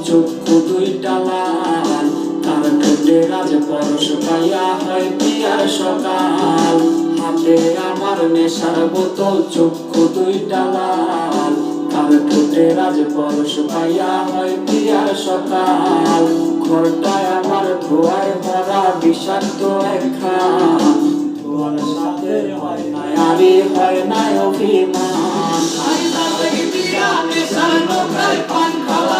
চক্ষু দুইটা লাল, তার ঠোঁটে রাজ পরশ পাইয়া হয় পিয়ার সকাল। হাতে আমার নেশার বোতল, চক্ষু দুইটা লাল, তার ঠোঁটে রাজ পরশ পাইয়া হয় পিয়ার সকাল। ঘরটায় আমার ধোঁয়ায় ভরা বিষাক্ত একখান, ধোঁয়ার সাথে হয় নাই আরি হয় নাই অভিমান। নেশার নৌকায় পান খাওয়া